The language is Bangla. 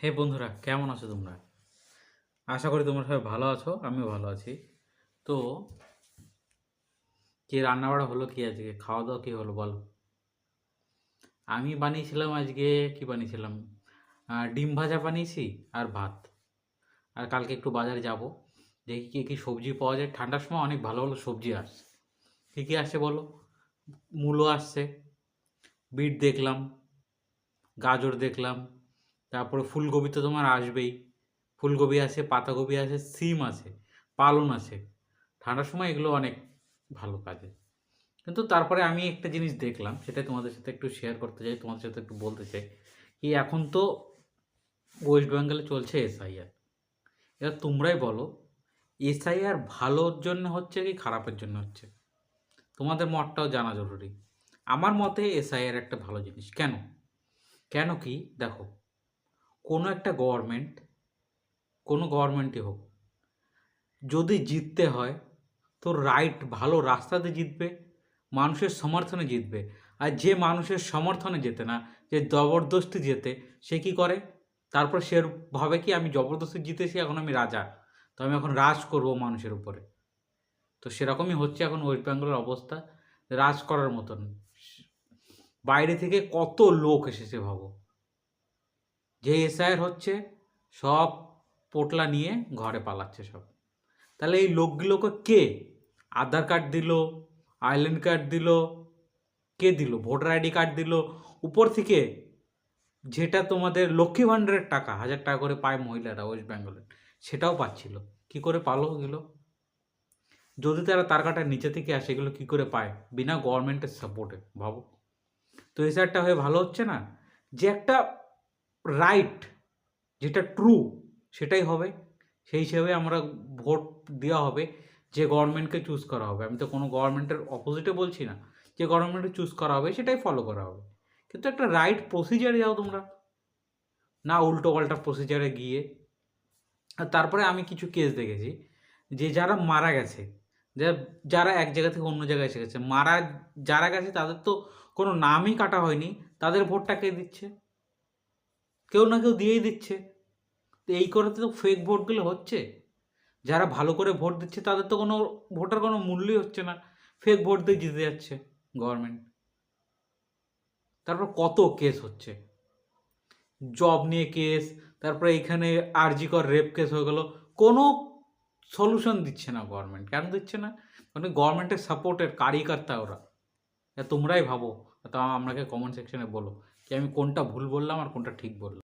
হে বন্ধুরা, কেমন আছো তোমরা? আশা করি তোমরা সবাই ভালো আছো, আমিও ভালো আছি। তো কি রান্নাবাড়া হলো, কি আজকে খাওয়া দাওয়া কি হলো বলো? আমি বানিয়েছিলাম আজকে, কি বানিয়েছিলাম, ডিম ভাজা বানিয়েছি আর ভাত। আর কালকে একটু বাজারে যাব, দেখি কি কি সবজি পাওয়া যায়। ঠান্ডার সময় অনেক ভালো ভালো সবজি আসছে। কি কি আসছে বলো? মূলো আসছে, বিট দেখলাম, গাজর দেখলাম, তারপরে ফুলকপি তো তোমার আসবেই। ফুলকপি আছে, পাতাকপি আছে, সিম আছে, পালং আছে। ঠান্ডার সময় এগুলো অনেক ভালো কাজে। কিন্তু তারপরে আমি একটা জিনিস দেখলাম, সেটা তোমাদের সাথে একটু শেয়ার করতে চাই, তোমাদের সাথে একটু বলতে চাই। কি এখন তো ওয়েস্ট বেঙ্গলে চলছে এসআইআর। এবার তোমরাই বলো, এসআইআর ভালোর জন্য হচ্ছে কি খারাপের জন্য হচ্ছে? তোমাদের মতটাও জানা জরুরি। আমার মতে এসআইআর একটা ভালো জিনিস। কেন? কেন কি দেখো, কোনো একটা গভর্নমেন্ট, কোনো গভর্নমেন্টই হোক, যদি জিততে হয় তো রাইট ভালো রাস্তাতে জিতবে, মানুষের সমর্থনে জিতবে। আর যে মানুষের সমর্থনে জেতে না, যে জবরদস্তি জেতে, সে কি করে? তারপর সে ভাবে কি আমি জবরদস্তি জিতেছি, এখন আমি রাজা, তো আমি এখন রাজ করব মানুষের উপরে। তো সেরকমই হচ্ছে এখন ওয়েস্ট বেঙ্গলের অবস্থা, রাজ করার মতন। বাইরে থেকে কত লোক এসেছে ভাবো। যে এসআইআর হচ্ছে, সব পোটলা নিয়ে ঘরে পালাচ্ছে সব। তাহলে এই লোকগুলোকে কে আধার কার্ড দিল, আইল্যান্ড কার্ড দিল, কে দিল ভোটার আইডি কার্ড দিল, উপর থেকে যেটা তোমাদের লক্ষ্মী ভাণ্ডারের টাকা 1,000 টাকা করে পায় মহিলারা ওয়েস্ট বেঙ্গলের, সেটাও পাচ্ছিল। কি করে পালো এগুলো? যদি তারা তার কাটার নিচে থেকে আসে, এগুলো কি করে পায় বিনা গভর্নমেন্টের সাপোর্টে ভাবো। তো এই সারটা হয়ে ভালো হচ্ছে না, যে একটা রাইট, যেটা ট্রু, সেটাই হবে। সেই হিসেবে আমরা ভোট দেওয়া হবে, যে গভর্নমেন্টকে চুজ করা হবে। আমি তো কোনো গভর্নমেন্টের অপোজিটে বলছি না, যে গভর্নমেন্টকে চুজ করা হবে সেটাই ফলো করা হবে। কিন্তু একটা রাইট প্রসিজারে যাও তোমরা, না উল্টো পাল্টা প্রসিজারে গিয়ে। আর তারপরে আমি কিছু কেস দেখেছি, যে যারা মারা গেছে, যারা এক জায়গা থেকে অন্য জায়গায় এসে গেছে, যারা গেছে তাদের তো কোনো নামই কাটা হয়নি, তাদের ভোটটা কে দিচ্ছে? কেউ না কেউ দিয়েই দিচ্ছে। তো এই করতে তো ফেক ভোটগুলো হচ্ছে। যারা ভালো করে ভোট দিচ্ছে তাদের তো কোনো ভোটার কোনো মূল্যই হচ্ছে না, ফেক ভোট দিয়ে জিতে যাচ্ছে গভর্নমেন্ট। তারপর কত কেস হচ্ছে, জব নিয়ে কেস, তারপরে এইখানে আরজিকর রেপ কেস হয়ে গেল। কোনো সলিউশন দিচ্ছে না গভর্নমেন্ট। কেন দিচ্ছে না? মানে গভর্নমেন্টের সাপোর্টের কার্যকর্তা ওরা। তোমরাই ভাবো, তা আমাকে কমেন্ট সেকশনে বলো কি আমি কোনটা ভুল বললাম আর কোনটা ঠিক বললাম।